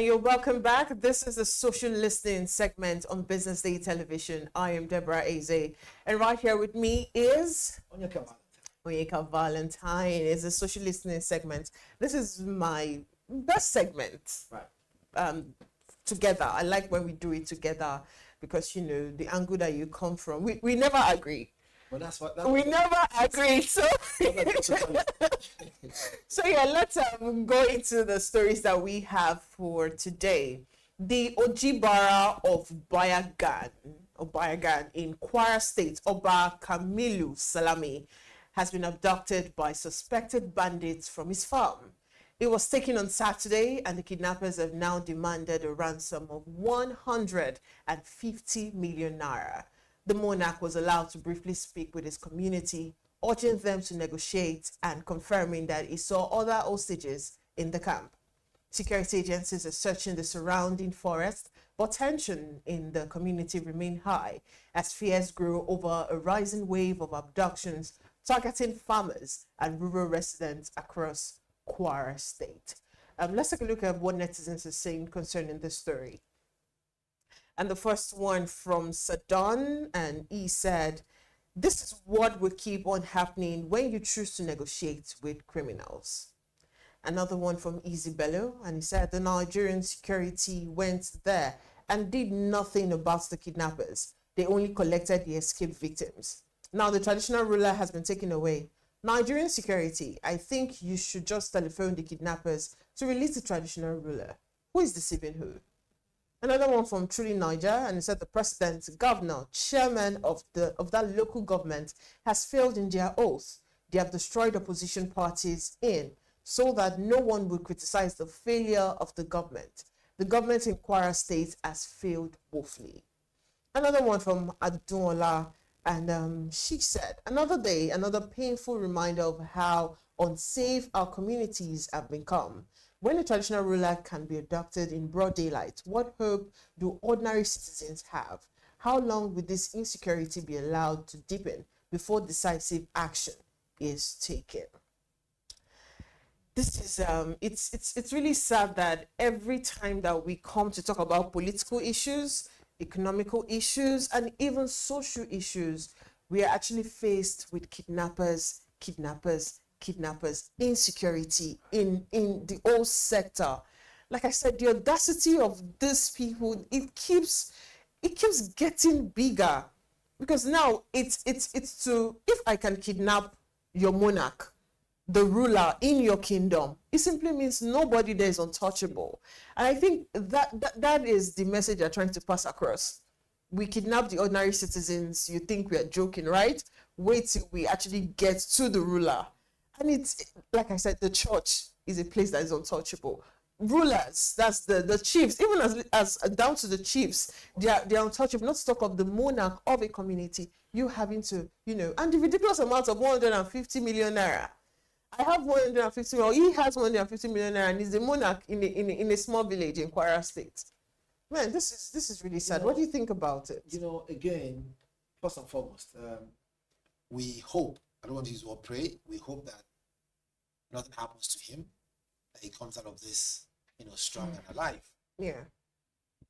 You're welcome back. This is a social listening segment on Business Day Television. I am Deborah Ezeh, and right here with me is Onyeka Valentine. Is a social listening segment. This is my best segment. Right. Together. I like when we do it together because the angle that you come from. We never agree. Well, that's what we never agree. So so yeah, let's go into the stories that we have for today. The Ojibara of Bayagan in Kwara State, Oba Kamilu Salami, has been abducted by suspected bandits from his farm. It was taken on Saturday, and the kidnappers have now demanded a ransom of 150 million naira. The monarch was allowed to briefly speak with his community, urging them to negotiate and confirming that he saw other hostages in the camp. Security agencies are searching the surrounding forest, but tension in the community remained high as fears grew over a rising wave of abductions targeting farmers and rural residents across Kwara State. Let's take a look at what netizens are saying concerning this story. And the first one from Sadan, and he said, "This is what will keep on happening when you choose to negotiate with criminals." Another one from Isabello, and he said, "The Nigerian security went there and did nothing about the kidnappers. They only collected the escaped victims. Now the traditional ruler has been taken away. Nigerian security, I think you should just telephone the kidnappers to release the traditional ruler. Who is deceiving who?" Another one from Truly Niger, and he said the president, governor, chairman of that local government has failed in their oath. They have destroyed opposition parties so that no one will criticize the failure of the government. The government in Kwara State has failed woefully. Another one from Adunola, and she said, "Another day, another painful reminder of how unsafe our communities have become. When a traditional ruler can be abducted in broad daylight, what hope do ordinary citizens have? How long will this insecurity be allowed to deepen before decisive action is taken?" This is it's really sad that every time that we come to talk about political issues, economical issues, and even social issues, we are actually faced with kidnappers, insecurity in the whole sector. Like I said, the audacity of these people, it keeps getting bigger, because now it's to, if I can kidnap your monarch, the ruler in your kingdom, it simply means nobody there is untouchable. And I think that is the message they're trying to pass across. We kidnap the ordinary citizens, you think we are joking, right? Wait till we actually get to the ruler. And it's, like I said, the church is a place that is untouchable. Rulers, that's the chiefs, even as down to the chiefs, they're untouchable. Not to talk of the monarch of a community, you having to, and the ridiculous amount of 150 million naira. I have 150 million, he has 150 million naira, and he's the monarch in a small village in Kwara State. Man, this is really sad. What do you think about it? Again, first and foremost, we hope, I don't want to use the word pray, we hope that nothing happens to him, that he comes out of this, strong and alive. Yeah.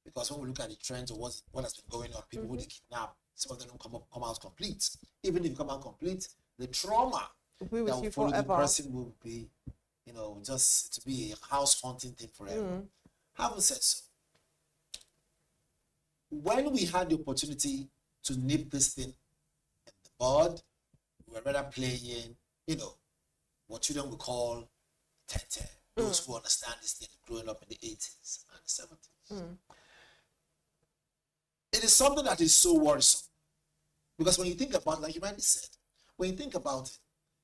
Because when we look at the trends of what has been going on, people who they kidnap, some of them don't come out complete. Even if you come out complete, the trauma that will follow the person will be, just to be a house haunting thing forever. Having said so, when we had the opportunity to nip this thing in the bud, we were rather playing, what children would call tete. Those who understand this thing growing up in the 80s and the 70s. It is something that is so worrisome. Because when you think about, like you rightly said, when you think about it,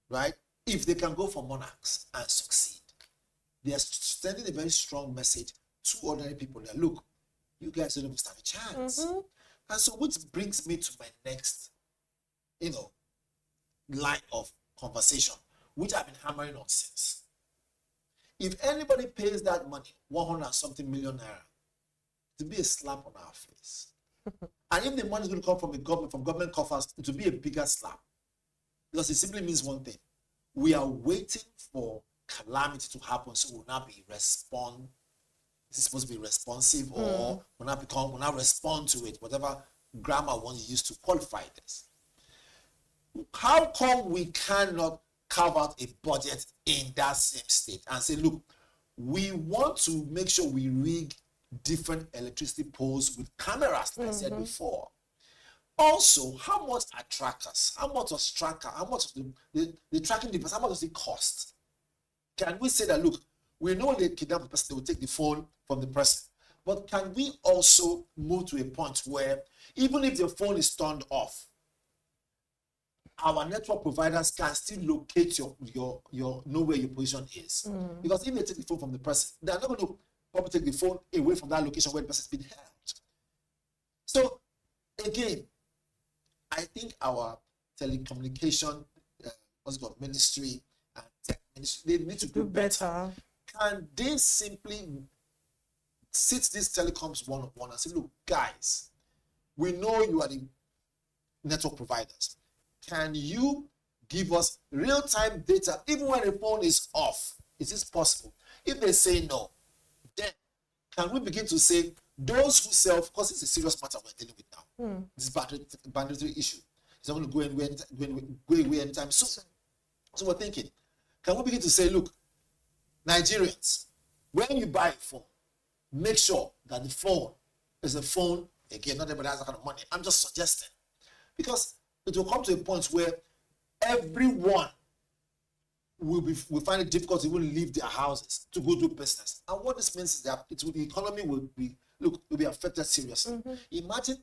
right, if they can go for monarchs and succeed, they are sending a very strong message to ordinary people that, look, you guys don't even stand a chance. And so, which brings me to my next, line of conversation, which I've been hammering on since. If anybody pays that money, 100 and something million naira, to be a slap on our face. And if the money is going to come from government coffers, it will be a bigger slap. Because it simply means one thing. We are waiting for calamity to happen, so we will not be responsive is supposed to be responsive or will not respond to it, whatever grammar one you use to qualify this. How come we cannot carve out a budget in that same state and say, look, we want to make sure we rig different electricity poles with cameras, like I said before. Also, how much are trackers? How much was tracker? How much of the tracking device? How much does it cost? Can we say that, look, we know they kidnap the person, they will take the phone from the person. But can we also move to a point where even if the phone is turned off, our network providers can still locate your know where your position is? Because if they take the phone from the person, they're not going to probably take the phone away from that location where the person's been held. So again, I think our telecommunication ministry and tech ministry, they need to do better. Can they simply sit these telecoms one-on-one and say, look, guys, we know you are the network providers. Can you give us real-time data even when the phone is off? Is this possible? If they say no, then can we begin to say those who sell, because it's a serious matter we're dealing with now, this banditry issue, it's not going to go away anytime soon. So we're thinking, can we begin to say, look, Nigerians, when you buy a phone, make sure that the phone is a phone. Again, not everybody has that kind of money. I'm just suggesting, because it will come to a point where everyone will find it difficult to even leave their houses to go do business. And what this means is that the economy will be affected seriously. Imagine,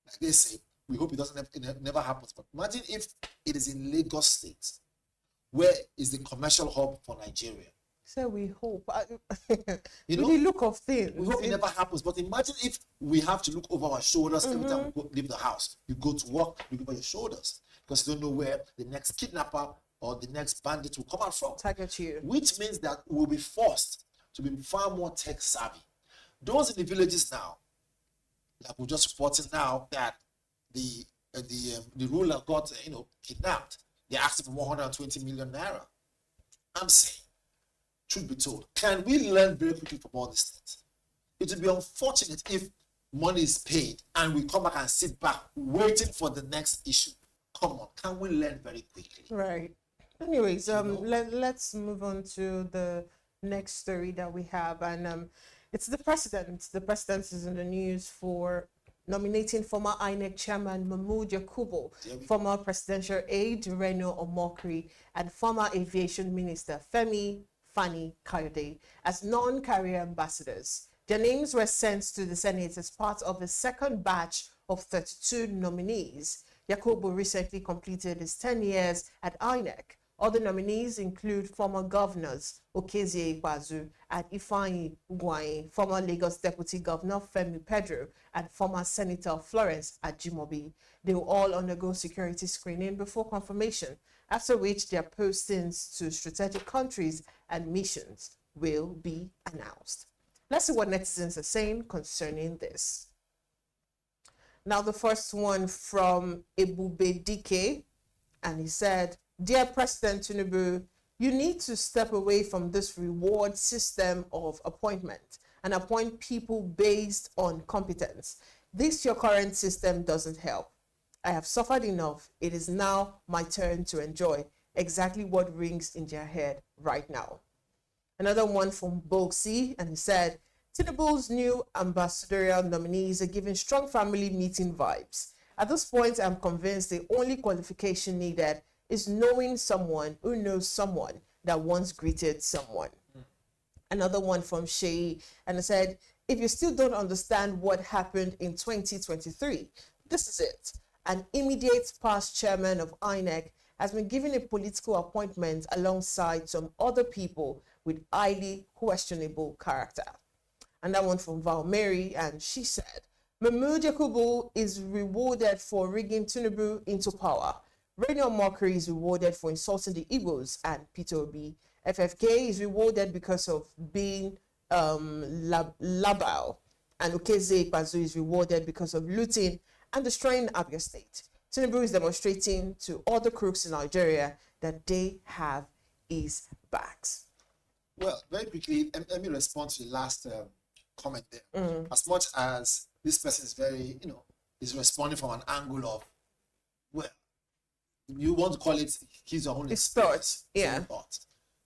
like they say, we hope it never happens, but imagine if it is in Lagos State, where is the commercial hub for Nigeria. So we hope. You know, the look of things. We hope it never happens, but imagine if we have to look over our shoulders every time we leave the house. You go to work, you look over your shoulders because you don't know where the next kidnapper or the next bandit will come out from. Target you. Which means that we'll be forced to be far more tech savvy. Those in the villages now, like we're just reporting now that the ruler got kidnapped. They asked for 120 million naira. I'm saying, truth be told, can we learn very quickly from all these things? It would be unfortunate if money is paid and we come back and sit back waiting for the next issue. Come on, can we learn very quickly? Right. Anyways, let's move on to the next story that we have, and it's the president. The president is in the news for nominating former INEC Chairman Mahmood Yakubu, former presidential aide Reno Omokri, and former aviation minister Femi Fani-Kayode as non-career ambassadors. Their names were sent to the Senate as part of the second batch of 32 nominees. Yakubu recently completed his 10 years at INEC. Other nominees include former governors Ezeh and Ifeanyi, former Lagos Deputy Governor Femi Pedro, and former Senator Florence Ajimobi. They will all undergo security screening before confirmation, after which their postings to strategic countries and missions will be announced. Let's see what netizens are saying concerning this. Now, the first one from Ebube Dike, and he said, "Dear President Tinubu, you need to step away from this reward system of appointment and appoint people based on competence. This your current system doesn't help. I have suffered enough. It is now my turn to enjoy." Exactly what rings in their head right now. Another one from Boxy, and he said, "Tinubu's new ambassadorial nominees are giving strong family meeting vibes. At this point, I'm convinced the only qualification needed is knowing someone who knows someone that once greeted someone." Another one from Shei, and I said, "If you still don't understand what happened in 2023, this is it. An immediate past chairman of INEC has been given a political appointment alongside some other people with highly questionable character." And that one from Val Mary, and she said, "Mahmood Yakubu is rewarded for rigging Tinubu into power. Reno Omokri is rewarded for insulting the Igbos and Peter Obi. FFK is rewarded because of being labile. And Ezeh is rewarded because of looting and destroying Abia State. Tinubu is demonstrating to all the crooks in Nigeria that they have his backs." Well, very quickly, let me respond to the last comment there. As much as this person is very, is responding from an angle of, well, you want to call it his or own thoughts, thought,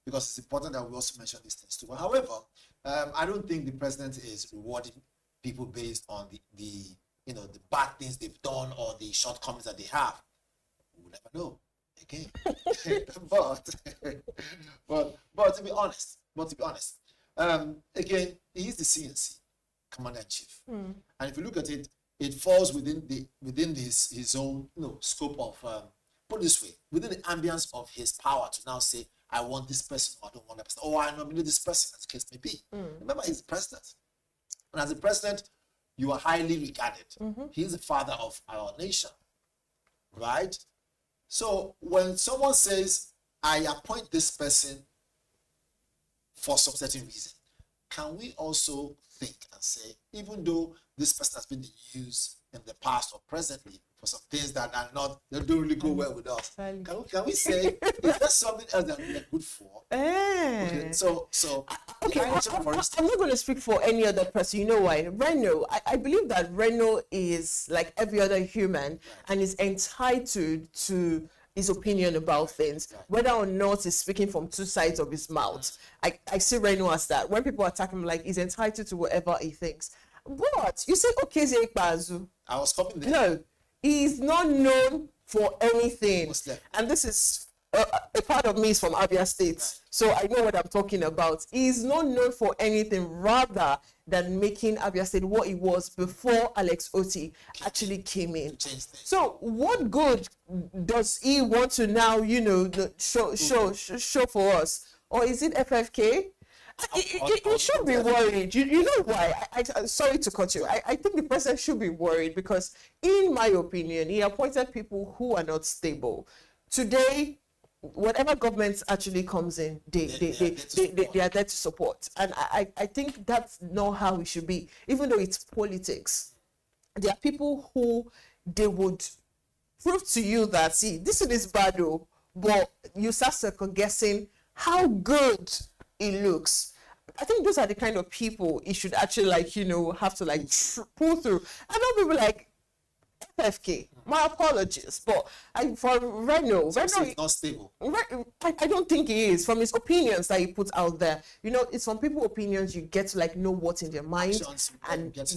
because it's important that we also mention these things too. However, I don't think the president is rewarding people based on the bad things they've done or the shortcomings that they have. We'll never know again. but to be honest, again, he is the CNC, Commander in Chief, and if you look at it, it falls within his own scope of put it this way, within the ambience of his power to now say, I want this person or I don't want that person, or I nominate this person, as the case may be. Remember, he's the president, and as the president, you are highly regarded. He is the father of our nation, right? So when someone says, I appoint this person for some certain reason, can we also think and say, even though this person has been in the news in the past or presently for some things that they don't really go well with us, can we say, is there something else that we are good for? Okay, so I'm not going to speak for any other person. You know why? Reno, I believe that Reno is like every other human and is entitled to his opinion about things, whether or not he's speaking from two sides of his mouth. I see Reno as that. When people attack him, like, he's entitled to whatever he thinks. But you say, okay, Bazu. I was copying there. No, he's not known for anything. And this is a part of me is from Abia State, so I know what I'm talking about. He's not known for anything rather than making Abia State what it was before Alex Oti actually came in. So what good does he want to now, show for us? Or is it FFK? You should be worried. You know why? I'm sorry to cut you. I think the president should be worried because, in my opinion, he appointed people who are not stable. Today, whatever government actually comes in, they are there to support. And I think that's not how it should be. Even though it's politics, there are people who they would prove to you that, see, this is bad, though, but you start second guessing how good it looks. I think those are the kind of people you should actually have to pull through. And not people like FFK. My apologies, but for Reno is not stable. I don't think he is. From his opinions that he puts out there, it's from people's opinions you get to know what's in their mind, and not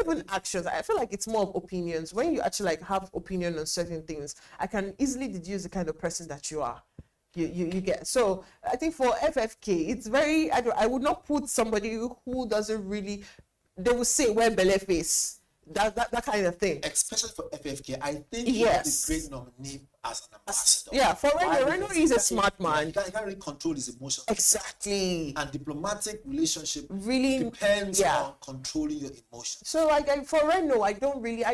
even actions. I feel like it's more of opinions. When you actually have opinion on certain things, I can easily deduce the kind of person that you are. You get. So I think for FFK, it's very. I would not put somebody who doesn't really. They will say wear belle face. That kind of thing. Especially for FFK, I think he's a great nominee as an ambassador. Yeah, for Reno is a smart man. He can't really control his emotions. Exactly. And diplomatic relationship really depends on controlling your emotions. So for Reno, I don't really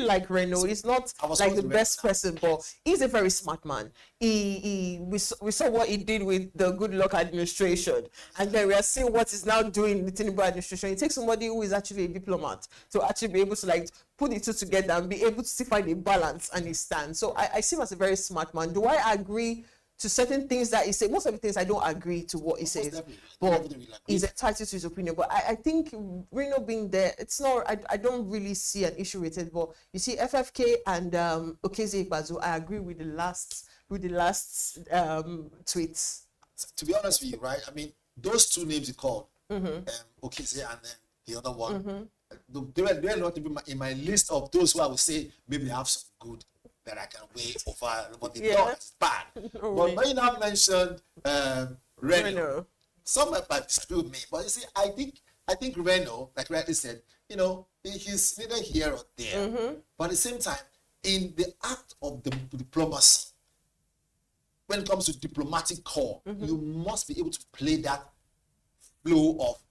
like Reno. He's not like the best person, but he's a very smart man. We saw what he did with the Good Luck administration, and then we are seeing what he's now doing in the Tinubu administration. It takes somebody who is actually a diplomat to actually be able to put the two together and be able to find a balance and a stand. So I see him as a very smart man. Do I agree to certain things that he says? Most of the things I don't agree to what he says, but he's entitled to his opinion. But I think Reno being there, it's not. I don't really see an issue with it. But you see, FFK and Okezie Ikpeazu, I agree with the last tweets. To be honest with you, right? I mean, those two names you called, Okezie and then the other one. They were not even in my list of those who I would say maybe have some good that I can weigh over what they thought is bad. But when you now mentioned Reno, some might disagree with me, but you see, I think Reno, like rightly said, he's neither here or there. But at the same time, in the act of the diplomacy, when it comes to diplomatic core, you must be able to play that flow of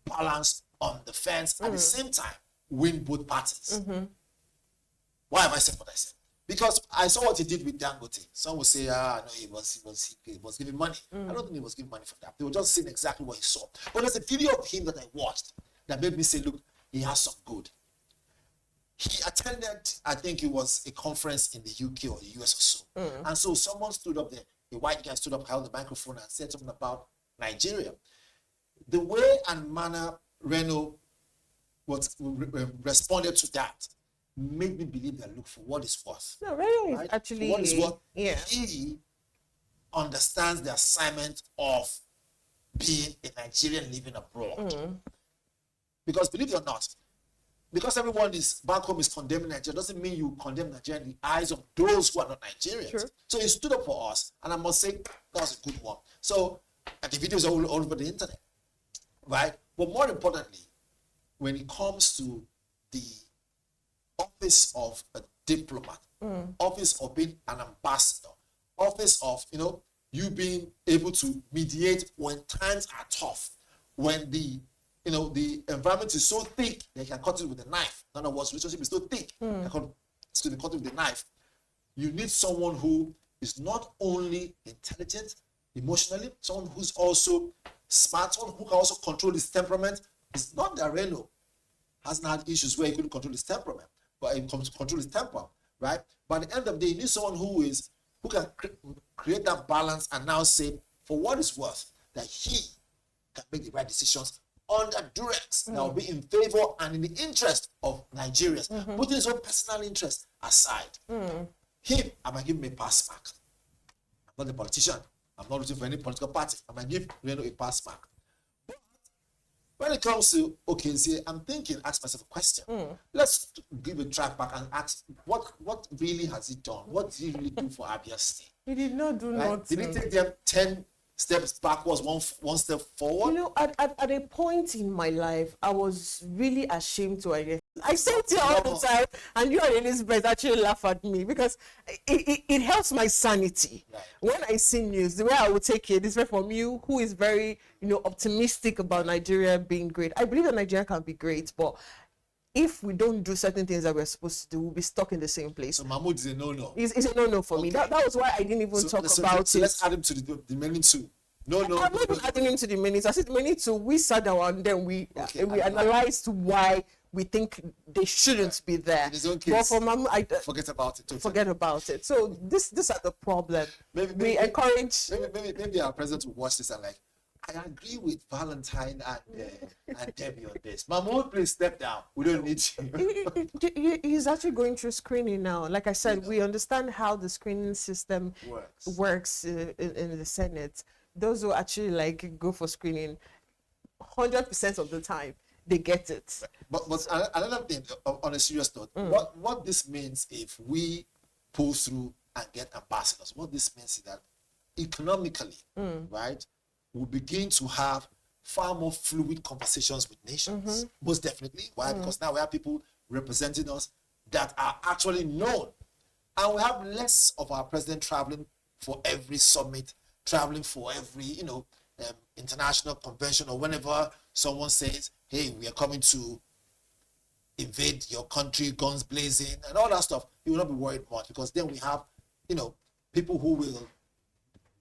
balance on the fence at the same time win both parties. Why have I said what I said? Because I saw what he did with Dangote. Some will say, no, he was giving money. I don't think he was giving money for that. They were just saying exactly what he saw. But there's a video of him that I watched that made me say, look, he has some good. He attended, I think it was a conference in the UK or the US or so. And so someone stood up there, a white guy stood up, held the microphone and said something about Nigeria. The way and manner Reno responded to that made me believe that, look, for what it's worth. No, Reno is right? actually, For what it's worth, yeah. he understands the assignment of being a Nigerian living abroad. Because believe it or not, because everyone is back home is condemning Nigeria doesn't mean you condemn Nigeria in the eyes of those who are not Nigerians. Sure. So he stood up for us, and I must say that was a good one. So, and the videos are all over the internet, right? But more importantly, when it comes to the office of a diplomat, office of being an ambassador, office of, you being able to mediate when times are tough, when the environment is so thick they can cut it with a knife. None of us relationship is so thick they can cut it with a knife. You need someone who is not only intelligent emotionally, someone who's also smart, someone who can also control his temperament. It's not that Reno hasn't had issues where he couldn't control his temperament, but he comes to control his temper, right? But at the end of the day, you need someone who can create that balance and now say, for what it's worth, that he can make the right decisions under duress that will be in favor and in the interest of Nigerians, putting his own personal interest aside. Him, I might give him a pass mark. I'm not a politician. I'm not rooting for any political party. I might give Reno a pass mark. But when it comes to I'm thinking, ask myself a question. Let's give a track back and ask what really has he done? What did he really do for Abia State? He did not do nothing. Did he take them 10 steps backwards, one step forward? At a point in my life, I was really ashamed to identify. I say it here all the time, and you and Elizabeth actually laugh at me because it helps my sanity. Right. When I see news, the way I would take it is from you, who is very, optimistic about Nigeria being great. I believe that Nigeria can be great, but if we don't do certain things that we're supposed to do, we'll be stuck in the same place. So Mahmood is a no-no. It's a no-no for me. That was why I didn't even talk about it. So let's add him to the remaining two. No. I'm not even adding him to the minutes. I said the minutes. We sat down and then we analyzed why we think they shouldn't be there. In his own case, but for Mahmood, forget about it. Totally. Forget about it. So this are the problem. Maybe encourage. Maybe our president will watch this and I agree with Valentine and Debbie on this. Mahmood, please step down. We don't need you. He's actually going through screening now. Like I said, we understand how the screening system works in the Senate. Those who actually go for screening, 100% of the time, they get it. But another thing, on a serious note, what this means if we pull through and get ambassadors, what this means is that economically, right, we'll begin to have far more fluid conversations with nations. Most definitely. Why? Because now we have people representing us that are actually known. And we have less of our president traveling for every summit, traveling for every, international convention, or whenever someone says, hey, we are coming to invade your country, guns blazing, and all that stuff. You will not be worried much, because then we have, people who will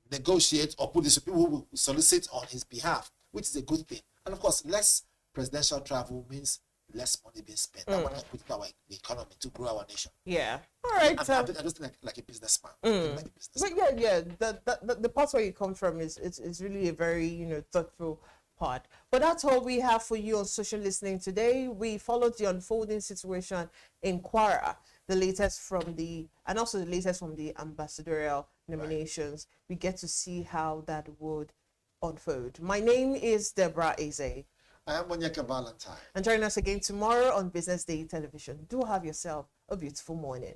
negotiate, or put this, people who will solicit on his behalf, which is a good thing. And of course, less presidential travel means less money being spent. That one can put it our economy to grow our nation. Yeah. All right. I just think like a businessman. But yeah. The part where you come from is really a very thoughtful part. But that's all we have for you on Social Listening today. We followed the unfolding situation in Kwara, the latest from the Ambassadorial nominations. Right. We get to see how that would unfold. My name is Deborah Ezeh. I am Onyeka Valentine. And join us again tomorrow on Business Day Television. Do have yourself a beautiful morning.